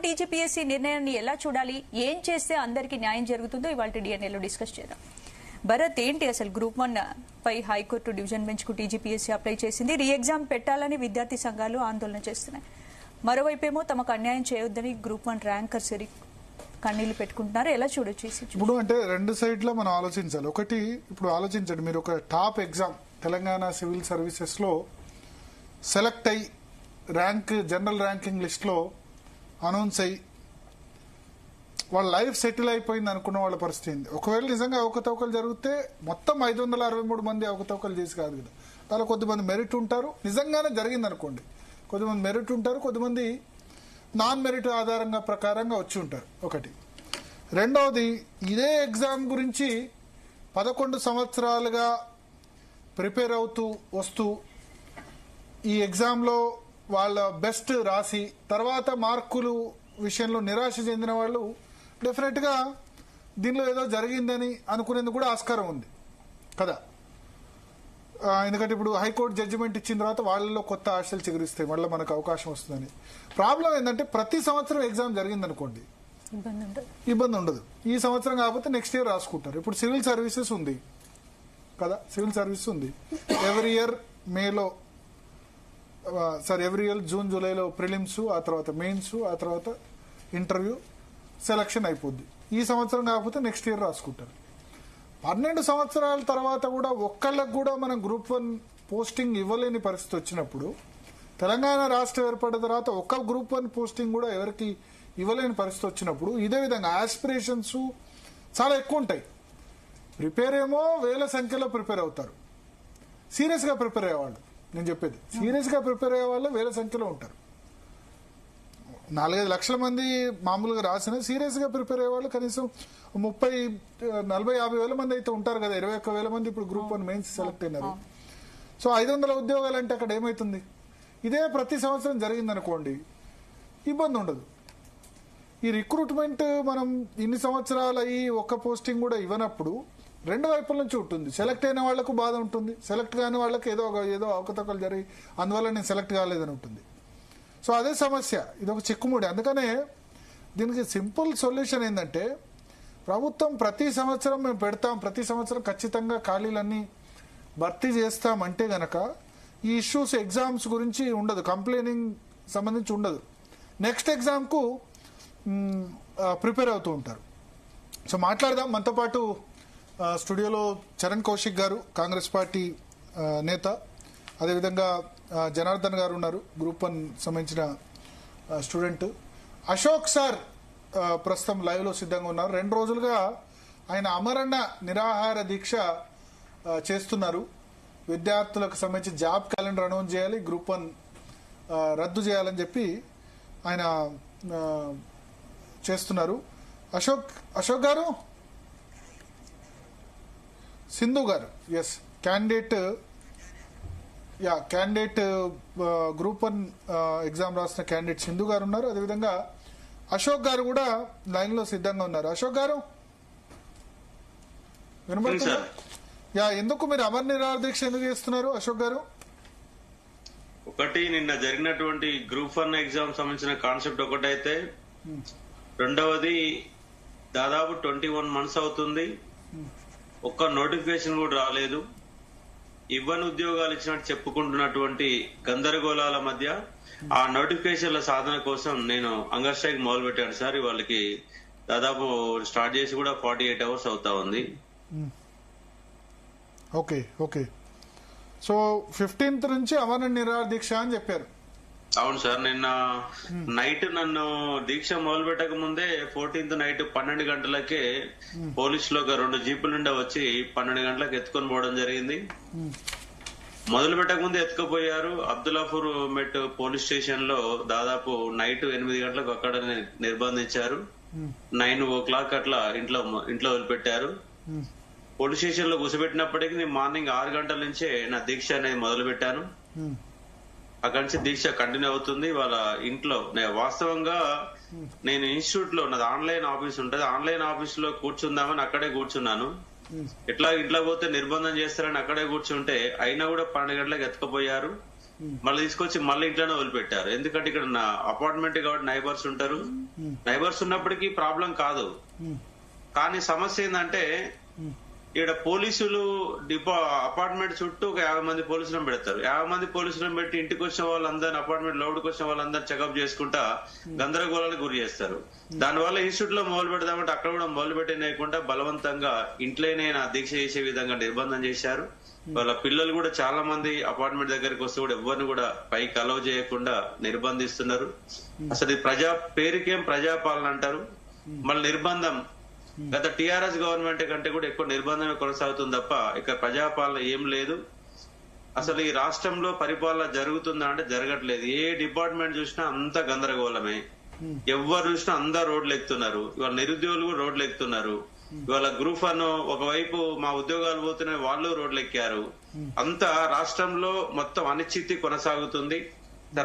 TGPSC నిర్ణయాన్ని ఎలా చూడాలి, ఏం చేస్తే అందరికీ న్యాయం జరుగుతుందో ఇవాళ డిఎన్ఏలో డిస్కస్ చేద్దాం. భరత్, ఏంటి అసలు గ్రూప్ 1 పై హైకోర్టు డివిజన్ బెంచ్ కు టీజీపీఎస్సీ అప్లై చేసింది. రీ ఎగ్జామ్ పెట్టాలని విద్యార్థి సంఘాలు ఆందోళన చేస్తున్నాయి. మరోవైపేమో తమకు అన్యాయం చేయొద్దని గ్రూప్ 1 ర్యాంకర్స్ కన్నీళ్లు పెట్టుకుంటున్నారు. ఎలా చూడొచ్చు ఇప్పుడు? అంటే రెండు సైడ్లో మనం ఆలోచించాలి. ఒకటి, ఇప్పుడు ఆలోచించండి, మీరు ఒక top exam Telangana civil services లో సెలెక్ట్ అయ్యి జనరల్ ర్యాంకింగ్ లిస్ట్ లో అనౌన్స్ అయ్యి వాళ్ళ లైఫ్ సెటిల్ అయిపోయింది అనుకున్న వాళ్ళ పరిస్థితి ఏంది? ఒకవేళ నిజంగా అవకతవకలు జరిగితే మొత్తం 563 మంది అవకతవకలు చేసి కాదు కదా, దానిలో కొద్దిమంది మెరిట్ ఉంటారు, నిజంగానే జరిగింది అనుకోండి, కొద్దిమంది మెరిట్ ఉంటారు, కొద్దిమంది నాన్ మెరిట్ ఆధారంగా ప్రకారంగా వచ్చి ఉంటారు. ఒకటి. రెండవది, ఇదే ఎగ్జామ్ గురించి 11 సంవత్సరాలుగా ప్రిపేర్ అవుతూ వస్తూ ఈ ఎగ్జామ్లో వాళ్ళ బెస్ట్ రాసి తర్వాత మార్కులు విషయంలో నిరాశ చెందిన వాళ్ళు డెఫినెట్గా దీనిలో ఏదో జరిగిందని అనుకునేందుకు కూడా ఆస్కారం ఉంది కదా. ఎందుకంటే ఇప్పుడు హైకోర్టు జడ్జిమెంట్ ఇచ్చిన తర్వాత వాళ్ళలో కొత్త ఆశలు చిగురిస్తాయి, మళ్ళీ మనకు అవకాశం వస్తుందని. ప్రాబ్లం ఏంటంటే ప్రతి సంవత్సరం ఎగ్జామ్ జరిగిందనుకోండి ఇబ్బంది ఉండదు. ఈ సంవత్సరం కాకపోతే నెక్స్ట్ ఇయర్ రాసుకుంటారు. ఇప్పుడు సివిల్ సర్వీసెస్ ఉంది కదా, సివిల్ సర్వీసెస్ ఉంది. ఎవ్రీ ఇయర్ జూన్ జూలైలో ప్రిలిమ్స్, ఆ తర్వాత మెయిన్స్, ఆ తర్వాత ఇంటర్వ్యూ, సెలక్షన్ అయిపోద్ది. ఈ సంవత్సరం కాకపోతే నెక్స్ట్ ఇయర్ రాసుకుంటారు. 12 సంవత్సరాల తర్వాత కూడా ఒక్కళ్ళకు కూడా మనం గ్రూప్ 1 పోస్టింగ్ ఇవ్వలేని పరిస్థితి వచ్చినప్పుడు, తెలంగాణ రాష్ట్రం ఏర్పడిన తర్వాత ఒక్క గ్రూప్ 1 పోస్టింగ్ కూడా ఎవరికి ఇవ్వలేని పరిస్థితి వచ్చినప్పుడు ఇదే విధంగా ఆస్పిరేషన్స్ చాలా ఎక్కువ ఉంటాయి. ప్రిపేర్ ఏమో వేల సంఖ్యలో ప్రిపేర్ అవుతారు. సీరియస్గా ప్రిపేర్ అయ్యేవాళ్ళు, నేను చెప్పేది సీరియస్గా ప్రిపేర్ అయ్యే వాళ్ళు వేల సంఖ్యలో ఉంటారు. 4-5 లక్షల మంది మామూలుగా రాసిన సీరియస్గా ప్రిపేర్ అయ్యే వాళ్ళు కనీసం 30, 40, 50 వేల మంది అయితే ఉంటారు కదా. 21,000 మంది ఇప్పుడు గ్రూప్ 1 మెయిన్స్ సెలెక్ట్ అయినారు. సో 500 ఉద్యోగాలు అంటే అక్కడ ఏమవుతుంది? ఇదే ప్రతి సంవత్సరం జరిగిందనుకోండి ఇబ్బంది ఉండదు. ఈ రిక్రూట్మెంట్ మనం ఇన్ని సంవత్సరాలు అయ్యి ఒక్క పోస్టింగ్ కూడా ఇవ్వనప్పుడు రెండు వైపుల నుంచి ఉంటుంది. సెలెక్ట్ అయిన వాళ్లకు బాధ ఉంటుంది, సెలెక్ట్ కాని వాళ్ళకి ఏదో అవకతవకలు జరిగి అందువల్ల నేను సెలెక్ట్ కాలేదని ఉంటుంది. సో అదే సమస్య, ఇది ఒక చిక్కుముడి. అందుకనే దీనికి సింపుల్ సొల్యూషన్ ఏంటంటే, ప్రభుత్వం ప్రతి సంవత్సరం మేము పెడతాం, ప్రతి సంవత్సరం ఖచ్చితంగా ఖాళీలన్నీ భర్తీ చేస్తామంటే గనక ఈ ఇష్యూస్ ఎగ్జామ్స్ గురించి ఉండదు, కంప్లైనింగ్ సంబంధించి ఉండదు. నెక్స్ట్ ఎగ్జామ్కు ప్రిపేర్ అవుతూ ఉంటారు. సో మాట్లాడదాం. మనతో పాటు స్టూడియోలో చరణ్ కౌశిక్ గారు, కాంగ్రెస్ పార్టీ నేత, అదేవిధంగా జనార్దన్ గారు ఉన్నారు, గ్రూప్ 1 సంబంధించిన స్టూడెంట్. అశోక్ సార్ ప్రస్తుతం లైవ్ లో సిద్ధంగా ఉన్నారు. 2 రోజులుగా ఆయన అమరణ నిరాహార దీక్ష చేస్తున్నారు. విద్యార్థులకు సంబంధించి జాబ్ క్యాలెండర్ అనౌన్స్ చేయాలి, గ్రూప్ 1 రద్దు చేయాలని చెప్పి ఆయన చేస్తున్నారు. అశోక్ గారు, సింధు గారు, ఎస్ క్యాండిడేట్ గ్రూప్ 1 ఎగ్జామ్ రాసిన క్యాండిడేట్ సింధు గారు ఉన్నారు. అదేవిధంగా అశోక్ గారు కూడా లైన్ లో సిద్ధంగా ఉన్నారు. అశోక్ గారు వినబడుతుందా? ఎందుకు మీరు అమర నిరాహార దీక్ష ఎందుకు చేస్తున్నారు అశోక్ గారు? ఒకటి, నిన్న జరిగినటువంటి గ్రూప్ 1 ఎగ్జామ్ సంబంధించిన కాన్సెప్ట్ ఒకటైతే, రెండవది దాదాపు 21 మంత్స్ అవుతుంది, ఒక్క నోటిఫికేషన్ కూడా రాలేదు. ఇవ్వని ఉద్యోగాలు ఇచ్చినట్టు చెప్పుకుంటున్నటువంటి గందరగోళాల మధ్య ఆ నోటిఫికేషన్ల సాధన కోసం నేను హంగర్ స్ట్రైక్ మొదలు పెట్టాను సార్. వాళ్ళకి దాదాపు స్టార్ట్ చేసి కూడా 48 అవర్స్ అవుతా ఉంది. ఓకే. సో 15th నుంచి అమరణ నిరాహార దీక్ష అని చెప్పారు. అవును సార్. నిన్న నైట్ నన్ను దీక్ష మొదలు పెట్టక ముందే 14th నైట్ 12 గంటలకే పోలీసులు ఒక 2 జీపుల నుండి వచ్చి 12 గంటలకు ఎత్తుకొని పోవడం జరిగింది. మొదలు పెట్టక ముందే ఎత్తుకుపోయారు. అబ్దుల్లాపూర్ మెట్ పోలీస్ స్టేషన్ లో దాదాపు నైట్ 8 గంటలకు అక్కడ నిర్బంధించారు. 9 o'clock అట్లా ఇంట్లో వదిలిపెట్టారు. పోలీస్ స్టేషన్ లో కూర్చోబెట్టినప్పటికీ నేను మార్నింగ్ 6 గంటల నుంచే నా దీక్ష అనేది మొదలు పెట్టాను. అక్కడి నుంచి దీక్ష కంటిన్యూ అవుతుంది. వాళ్ళ ఇంట్లో వాస్తవంగా నేను ఇన్స్టిట్యూట్ లో ఉన్నది ఆన్లైన్ ఆఫీస్ ఉంటది, ఆన్లైన్ ఆఫీస్ లో కూర్చుందామని అక్కడే కూర్చున్నాను. ఇంట్లో పోతే నిర్బంధం చేస్తారని అక్కడే కూర్చుంటే అయినా కూడా 12 గంటలకు ఎత్తుకుపోయారు. మళ్ళీ తీసుకొచ్చి మళ్ళీ ఇంట్లోనే వదిలిపెట్టారు. ఎందుకంటే ఇక్కడ నా అపార్ట్మెంట్ కాబట్టి నైబర్స్ ఉంటారు. నైబర్స్ ఉన్నప్పటికీ ప్రాబ్లం కాదు. కానీ సమస్య ఏంటంటే ఇక్కడ పోలీసులు అపార్ట్మెంట్ చుట్టూ ఒక 50 మంది పోలీసులను పెడతారు. 50 మంది పోలీసులను పెట్టి ఇంటికి వచ్చిన వాళ్ళందరినీ, అపార్ట్మెంట్ లోపలికి వచ్చిన వాళ్ళందరినీ చెకప్ చేసుకుంటా గందరగోళానికి గురి చేస్తారు. దానివల్ల ఇన్స్టిట్యూట్ లో మొదలు పెడదామంటే అక్కడ కూడా మొదలు పెట్టేయకుండా బలవంతంగా ఇంట్లోనే దీక్ష చేసే విధంగా నిర్బంధం చేశారు. వాళ్ళ పిల్లలు కూడా చాలా మంది అపార్ట్మెంట్ దగ్గరికి వస్తే కూడా ఎవరిని కూడా పైకి అలౌ చేయకుండా నిర్బంధిస్తున్నారు. అసలు ఇది పేరుకేం ప్రజాపాలన అంటారు, మళ్ళీ నిర్బంధం. గత టిఆర్ఎస్ గవర్నమెంట్ కంటే కూడా ఎక్కువ నిర్బంధమే కొనసాగుతుంది తప్ప ఇక్కడ ప్రజాపాలన ఏం లేదు. అసలు ఈ రాష్ట్రంలో పరిపాలన జరుగుతుందా అంటే జరగట్లేదు. ఏ డిపార్ట్మెంట్ చూసినా అంత గందరగోళమే. ఎవరు చూసినా అందరు రోడ్లు ఎక్కుతున్నారు. ఇవాళ నిరుద్యోగులు కూడా రోడ్లు ఎక్కుతున్నారు. ఇవాళ గ్రూప్ 1 ఒకవైపు మా ఉద్యోగాలు పోతున్నాయి, వాళ్ళు రోడ్లు ఎక్కారు. అంతా రాష్ట్రంలో మొత్తం అనిశ్చితి కొనసాగుతుంది.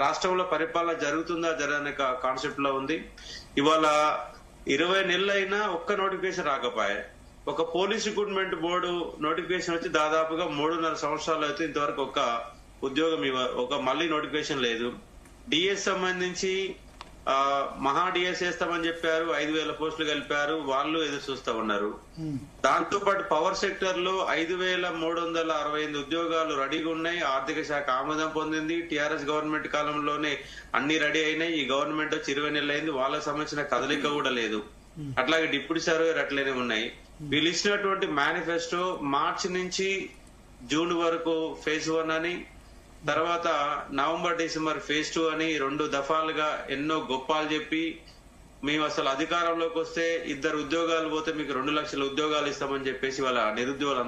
రాష్ట్రంలో పరిపాలన జరుగుతుందా జరగని కాన్సెప్ట్ లో ఉంది. ఇవాళ 20 నెలలైనా ఒక్క నోటిఫికేషన్ రాకపోయా. ఒక పోలీస్ రిక్రూట్మెంట్ బోర్డు నోటిఫికేషన్ వచ్చి దాదాపుగా 3.5 సంవత్సరాలు అయితే ఇంతవరకు ఒక ఉద్యోగం మళ్ళీ నోటిఫికేషన్ లేదు. డిఎస్ సంబంధించి మహా డిఎస్ వేస్తామని చెప్పారు, 5,000 పోస్టులు కలిపారు, వాళ్ళు ఎదురు చూస్తా ఉన్నారు. దాంతో పాటు పవర్ సెక్టర్ లో 5,368 ఉద్యోగాలు రెడీగా ఉన్నాయి. ఆర్థిక శాఖ ఆమోదం పొందింది. టిఆర్ఎస్ గవర్నమెంట్ కాలంలోనే అన్ని రెడీ అయినాయి. ఈ గవర్నమెంట్ వచ్చి 20 నెలలు అయింది, వాళ్ళకి సంబంధించిన కదలిక కూడా లేదు. అట్లాగే డిప్యూటీ సర్వేర్ అట్లనే ఉన్నాయి. వీళ్ళు ఇచ్చినటువంటి మేనిఫెస్టో మార్చి నుంచి జూన్ వరకు ఫేజ్ 1 అని, తర్వాత నవంబర్ డిసెంబర్ ఫేజ్ 2 అని 2 దఫాలుగా ఎన్నో గొప్పాలు చెప్పి మేము అసలు అధికారంలోకి వస్తే 2 ఉద్యోగాలు పోతే మీకు 2 లక్షల ఉద్యోగాలు ఇస్తామని చెప్పేసి వాళ్ళ నిరుద్యోగులు